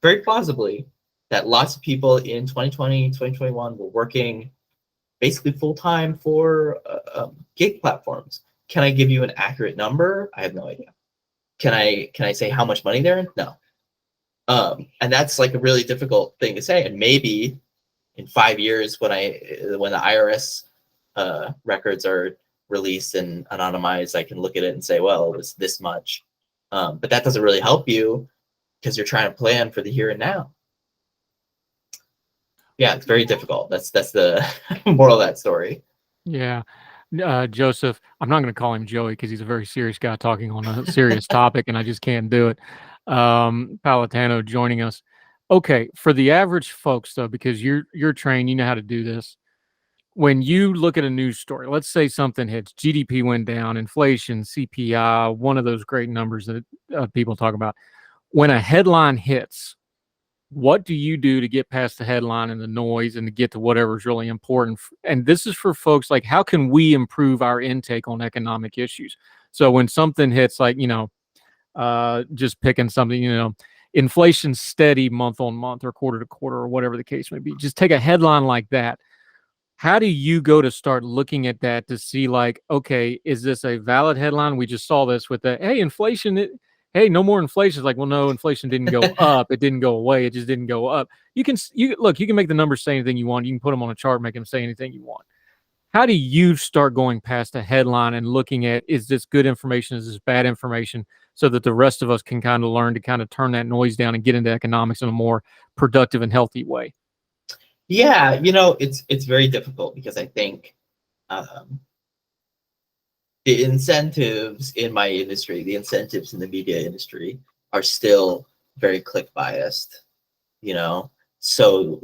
Speaker 3: very plausibly that lots of people in 2020, 2021 were working basically full-time for gig platforms. Can I give you an accurate number? I have no idea. Can I say how much money they're in? No. And that's like a really difficult thing to say. And maybe in 5 years, when the IRS records are released and anonymized, I can look at it and say, well, it was this much. But that doesn't really help you because you're trying to plan for the here and now. Yeah, it's very difficult. That's the moral of that story.
Speaker 2: Yeah. Joesph, I'm not going to call him Joey because he's a very serious guy talking on a serious topic, and I just can't do it. Politano joining us. Okay, for the average folks though, because you're trained, you know how to do this. When you look at a news story, let's say something hits, GDP went down, inflation, CPI, one of those great numbers that people talk about. When a headline hits, what do you do to get past the headline and the noise and to get to whatever's really important? And this is for folks like, how can we improve our intake on economic issues? So when something hits, like, just picking something, inflation steady month on month or quarter to quarter or whatever the case may be, just take a headline like that. How do you go to start looking at that to see like, okay, is this a valid headline? We just saw this with the, hey, inflation, hey, no more inflation. It's like, well, no, inflation didn't go up. It didn't go away. It just didn't go up. You can make the numbers say anything you want. You can put them on a chart, make them say anything you want. How do you start going past a headline and looking at, is this good information? Is this bad information? So that the rest of us can kind of learn to kind of turn that noise down and get into economics in a more productive and healthy way.
Speaker 3: Yeah, it's very difficult because I think the incentives in my industry, the incentives in the media industry are still very click biased, so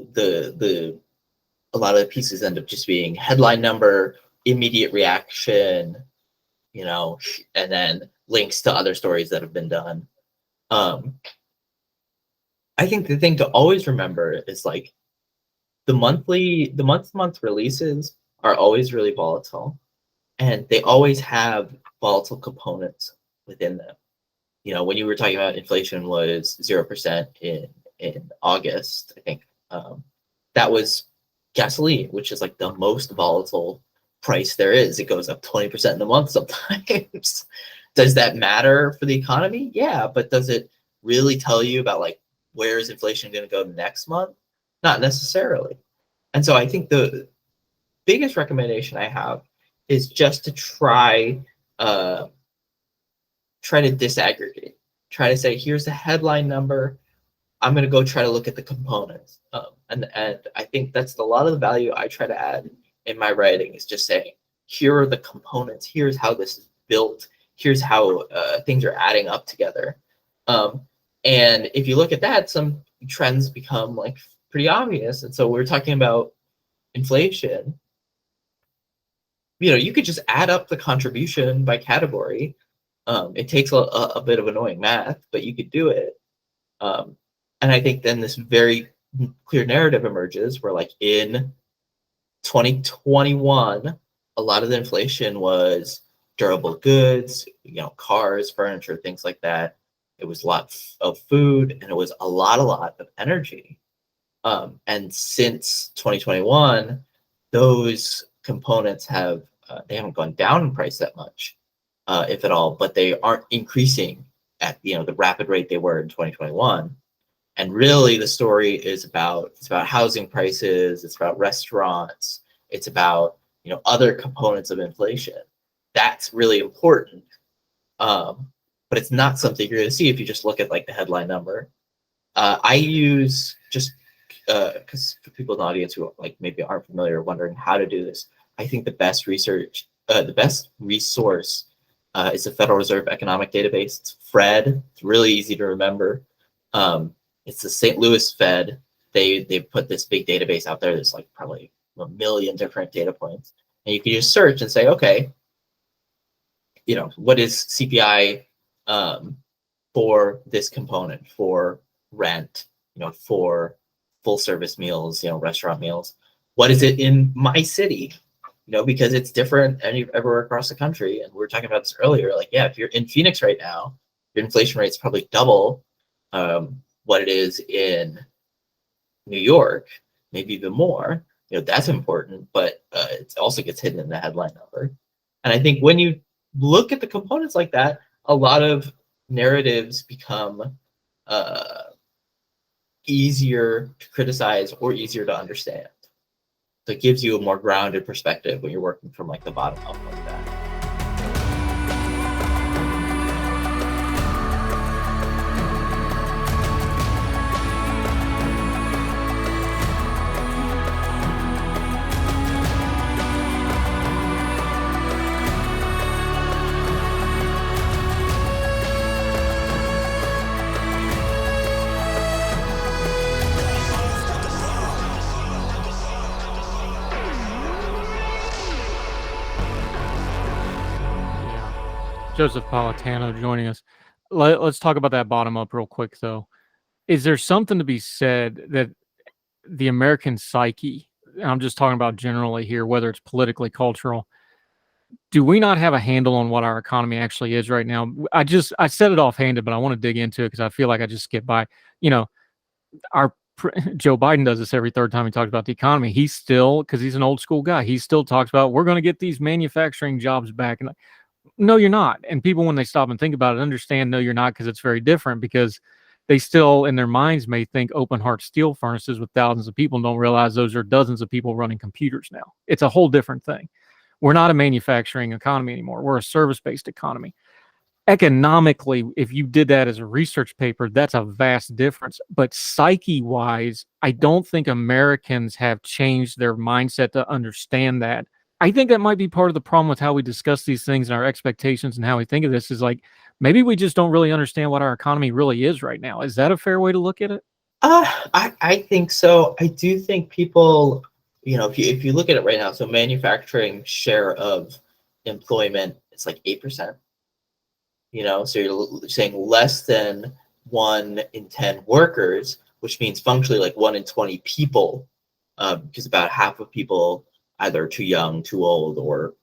Speaker 3: a lot of the pieces end up just being headline number, immediate reaction, and then links to other stories that have been done. I think the thing to always remember is like the month-to-month releases are always really volatile, and they always have volatile components within them. When you were talking about inflation was 0% in August, I think that was gasoline, which is like the most volatile price there is. It goes up 20% in a month sometimes. Does that matter for the economy? Yeah, but does it really tell you about like where is inflation going to go next month? Not necessarily. And so I think the biggest recommendation I have is just to try to disaggregate. Try to say, here's the headline number. I'm going to go try to look at the components. And I think that's a lot of the value I try to add in my writing is just saying, here are the components. Here's how this is built. Here's how things are adding up together. And if you look at that, some trends become like pretty obvious. And so we're talking about inflation. You could just add up the contribution by category. It takes a bit of annoying math, but you could do it. And I think then this very clear narrative emerges where like in 2021, a lot of the inflation was durable goods, cars, furniture, things like that. it was a lot of food, and it was a lot of energy. And since 2021, those components have they haven't gone down in price that much, if at all, but they aren't increasing at the rapid rate they were in 2021. And really, the story is about housing prices, it's about restaurants, it's about other components of inflation. That's really important, but it's not something you're going to see if you just look at like the headline number. I use just because for people in the audience who like maybe aren't familiar or wondering how to do this, I think the best resource is the Federal Reserve Economic Database. It's FRED. It's really easy to remember. It's the St. Louis Fed. They put this big database out there. There's like probably a million different data points, and you can just search and say, okay, what is CPI for this component, for rent, for full service meals, restaurant meals. What is it in my city? Because it's different everywhere across the country. And we were talking about this earlier. Like, yeah, if you're in Phoenix right now, your inflation rate is probably double what it is in New York, maybe even more. That's important, but it also gets hidden in the headline number. And I think when you look at the components like that, a lot of narratives become easier to criticize or easier to understand. So it gives you a more grounded perspective when you're working from like the bottom up like that.
Speaker 2: Joesph Politano joining us. Let's talk about that bottom up real quick, though. Is there something to be said that the American psyche, I'm just talking about generally here, whether it's politically, cultural, do we not have a handle on what our economy actually is right now? I said it offhanded, but I want to dig into it because I feel like I just skipped by. Our Joe Biden does this every third time he talks about the economy. He's still, because he's an old school guy, he still talks about we're going to get these manufacturing jobs back. And no, you're not. And people, when they stop and think about it, understand no, you're not, because it's very different, because they still in their minds may think open heart steel furnaces with thousands of people and don't realize those are dozens of people running computers now. It's a whole different thing. We're not a manufacturing economy anymore. We're a service-based economy. Economically, if you did that as a research paper, that's a vast difference. But psyche-wise, I don't think Americans have changed their mindset to understand that. I think that might be part of the problem with how we discuss these things and our expectations and how we think of this is like, maybe we just don't really understand what our economy really is right now. Is that a fair way to look at it?
Speaker 3: I think so. I do think people, if you look at it right now, so manufacturing share of employment, it's like 8%. So you're saying less than 1 in 10 workers, which means functionally like 1 in 20 people, because about half of people either too young, too old, or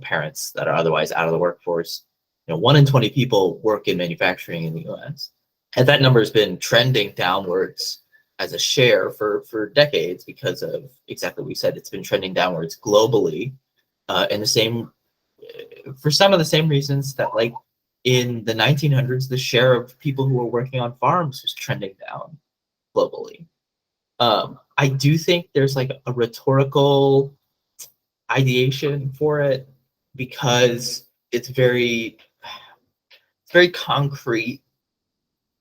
Speaker 3: parents that are otherwise out of the workforce. 1 in 20 people work in manufacturing in the U.S. And that number has been trending downwards as a share for decades because of exactly what we said. It's been trending downwards globally, and for some of the same reasons that like in the 1900s, the share of people who were working on farms was trending down globally. I do think there's like a rhetorical ideation for it because it's very concrete,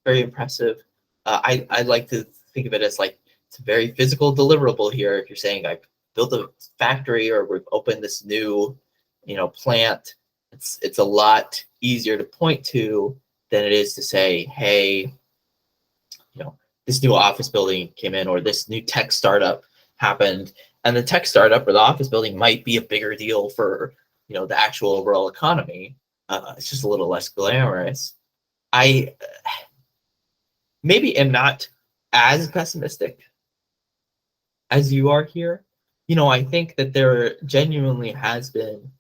Speaker 3: very impressive. I like to think of it as like it's a very physical deliverable here. If you're saying I built a factory or we've opened this new, plant, it's a lot easier to point to than it is to say, hey, this new office building came in or this new tech startup happened, and the tech startup or the office building might be a bigger deal for the actual overall economy. It's just a little less glamorous. I maybe am not as pessimistic as you are here. I think that there genuinely has been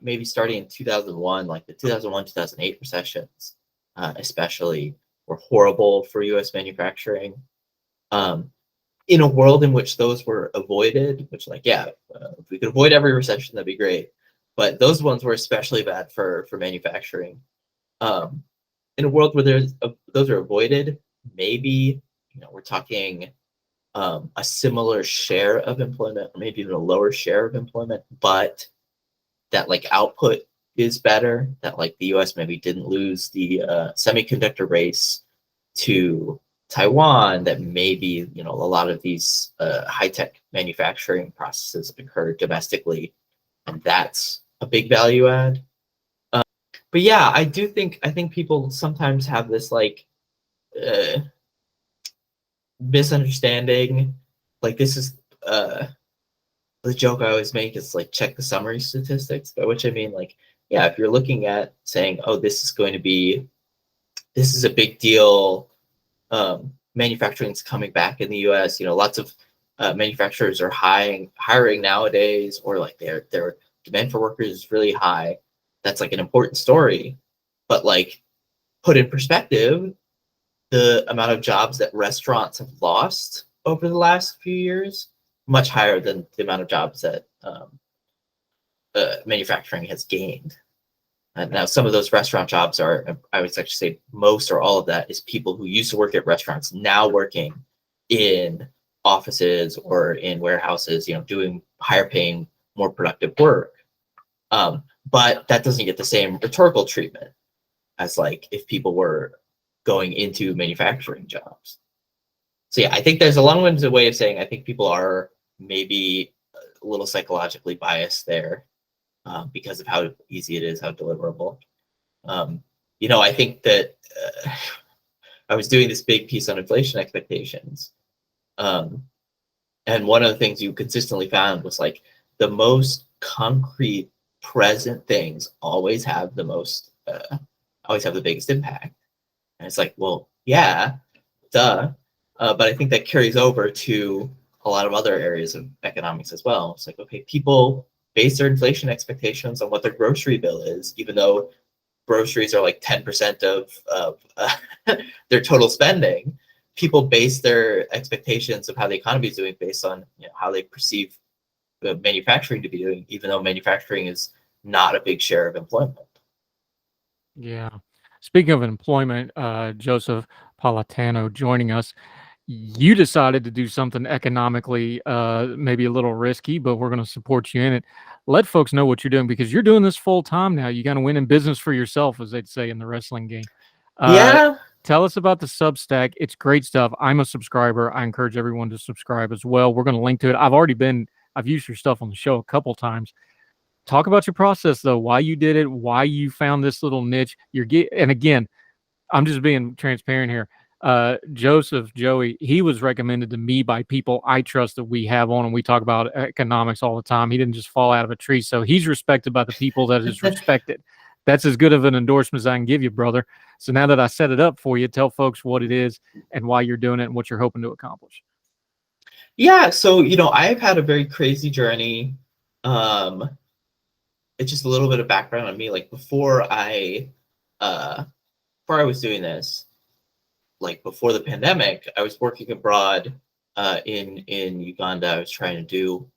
Speaker 3: maybe starting in 2001, like the 2001, 2008 recessions, especially, were horrible for U.S. manufacturing. In a world in which those were avoided, which, like, yeah, if we could avoid every recession, that'd be great. But those ones were especially bad for manufacturing. In a world where those are avoided, maybe, we're talking a similar share of employment, or maybe even a lower share of employment, but that, like, output is better. That, like, the U.S. maybe didn't lose the semiconductor race to Taiwan. That maybe, a lot of these high-tech manufacturing processes occur domestically, and that's a big value add. But yeah, I think people sometimes have this, like, misunderstanding. Like, this is the joke I always make is, like, check the summary statistics, by which I mean, like, yeah, if you're looking at saying, oh, this is a big deal, manufacturing's coming back in the US, lots of manufacturers are hiring nowadays, or, like, their demand for workers is really high. That's, like, an important story. But, like, put in perspective, the amount of jobs that restaurants have lost over the last few years, much higher than the amount of jobs that manufacturing has gained. And now some of those restaurant jobs are, I would actually say most or all of that is people who used to work at restaurants now working in offices or in warehouses, doing higher paying, more productive work. But that doesn't get the same rhetorical treatment as, like, if people were going into manufacturing jobs. So yeah, I think there's a long-winded way of saying I think people are maybe a little psychologically biased there, because of how easy it is, how deliverable. I think that I was doing this big piece on inflation expectations, and one of the things you consistently found was, like, the most concrete present things always have the biggest impact. And it's like, well, yeah, duh. But I think that carries over to a lot of other areas of economics as well. It's like, okay, people base their inflation expectations on what their grocery bill is, even though groceries are like 10% of their total spending. People base their expectations of how the economy is doing based on, how they perceive manufacturing to be doing, even though manufacturing is not a big share of employment.
Speaker 2: Yeah. Speaking of employment, Joesph Politano joining us. You decided to do something economically, maybe a little risky, but we're going to support you in it. Let folks know what you're doing, because you're doing this full time now. You got to win in business for yourself, as they'd say in the wrestling game.
Speaker 3: Yeah.
Speaker 2: Tell us about the Substack. It's great stuff. I'm a subscriber. I encourage everyone to subscribe as well. We're going to link to it. I've used your stuff on the show a couple times. Talk about your process, though, why you did it, why you found this little niche. And again, I'm just being transparent here. Joey, he was recommended to me by people I trust that we have on, and we talk about economics all the time. He didn't just fall out of a tree. So he's respected by the people that is respected. That's as good of an endorsement as I can give you, brother. So now that I set it up for you, tell folks what it is and why you're doing it and what you're hoping to accomplish.
Speaker 3: Yeah. So, I've had a very crazy journey. It's just a little bit of background on me. Like, before I was doing this, like, before the pandemic, I was working abroad in Uganda. I was trying to do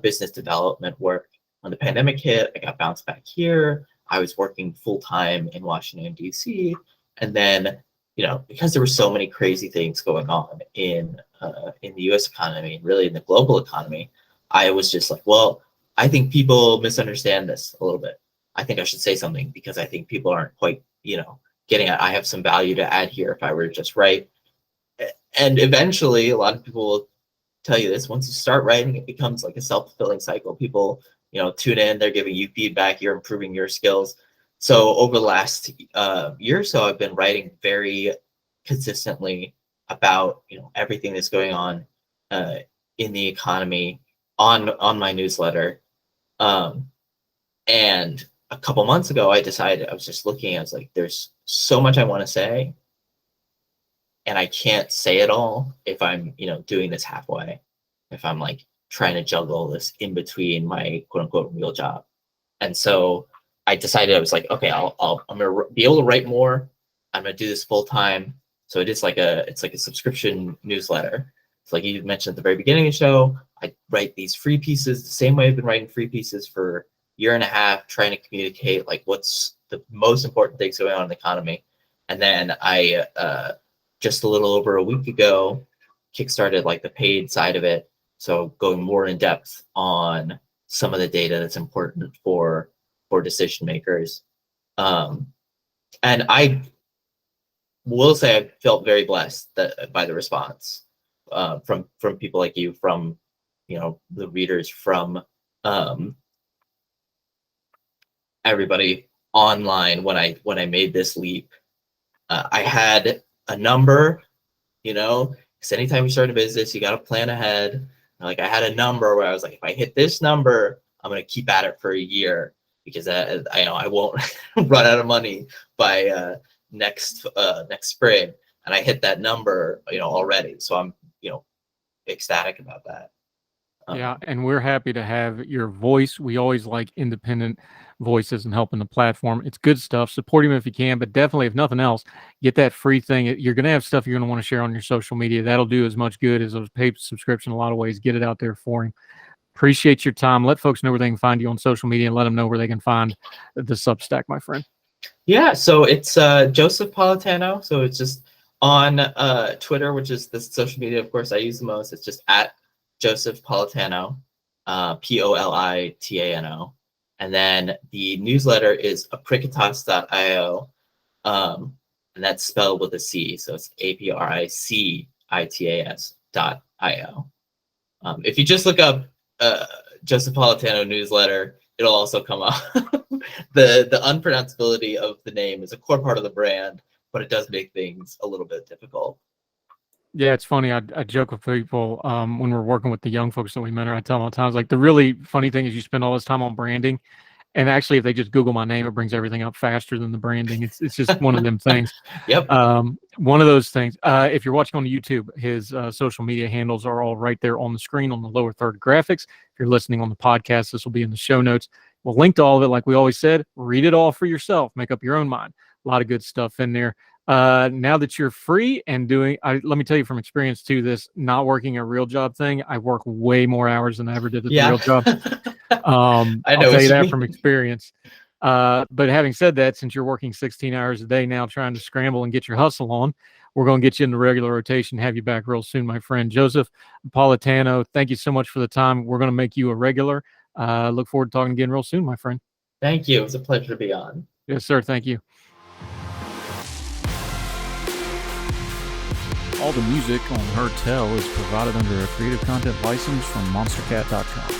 Speaker 3: business development work. When the pandemic hit, I got bounced back here. I was working full time in Washington, D.C. And then, because there were so many crazy things going on in the U.S. economy and really in the global economy, I was just like, well, I think people misunderstand this a little bit. I think I should say something, because I think people aren't quite, getting it. I have some value to add here if I were to just write. And eventually, a lot of people will tell you this. Once you start writing, it becomes like a self-fulfilling cycle. People, tune in, they're giving you feedback, you're improving your skills. So over the last year or so, I've been writing very consistently about, everything that's going on in the economy on my newsletter. And a couple months ago, I decided, I was just looking, I was like, there's so much I want to say, and I can't say it all if I'm, doing this halfway, if I'm, like, trying to juggle this in between my quote unquote real job. And so I decided, I was like, okay, I'm gonna be able to write more. I'm gonna do this full time. So it's like a subscription newsletter. It's like you mentioned at the very beginning of the show. I write these free pieces the same way I've been writing free pieces for a year and a half, trying to communicate like what's the most important things going on in the economy. And then I just a little over a week ago kickstarted like the paid side of it. So going more in depth on some of the data that's important for decision makers. And I will say I felt very blessed by the response from people like you, from the readers, from everybody online when I made this leap. I had a number, because anytime you start a business, you got to plan ahead. Like I had a number where I was like, if I hit this number, I'm going to keep at it for a year, because I know I won't run out of money by next spring. And I hit that number, already. So I'm, ecstatic about that.
Speaker 2: Yeah, and we're happy to have your voice. We always like independent voices and helping the platform. It's good stuff. Support him if you can, but definitely, if nothing else, get that free thing. You're going to have stuff you're going to want to share on your social media. That'll do as much good as those paid subscription in a lot of ways. Get it out there for him. Appreciate your time. Let folks know where they can find you on social media, and let them know where they can find the Substack, my friend.
Speaker 3: Yeah, so it's Joesph Politano. So it's just on Twitter, which is the social media, of course, I use the most. It's just at Joesph Politano, Politano. And then the newsletter is apricitas.io, and that's spelled with a C. So it's apricitas.io. If you just look up Joesph Politano newsletter, it'll also come up. The unpronounceability of the name is a core part of the brand, but it does make things a little bit difficult.
Speaker 2: Yeah, it's funny. I joke with people when we're working with the young folks that we mentor. I tell them all the time, like, the really funny thing is you spend all this time on branding, and actually, if they just Google my name, it brings everything up faster than the branding. It's just one of them things.
Speaker 3: Yep.
Speaker 2: One of those things. If you're watching on YouTube, his social media handles are all right there on the screen on the lower third graphics. If you're listening on the podcast, this will be in the show notes. We'll link to all of it, like we always said. Read it all for yourself. Make up your own mind. A lot of good stuff in there. Now that you're free and let me tell you from experience too, this not working a real job thing, I work way more hours than I ever did at the real job.
Speaker 3: I know,
Speaker 2: I'll tell you that from experience. But having said that, since you're working 16 hours a day now, trying to scramble and get your hustle on, we're going to get you in the regular rotation, have you back real soon, my friend. Joesph Politano, thank you so much for the time. We're going to make you a regular. Look forward to talking again real soon, my friend.
Speaker 3: Thank you. It was a pleasure to be on.
Speaker 2: Yes, sir. Thank you.
Speaker 4: All the music on Heard Tell is provided under a Creative Content license from monstercat.com.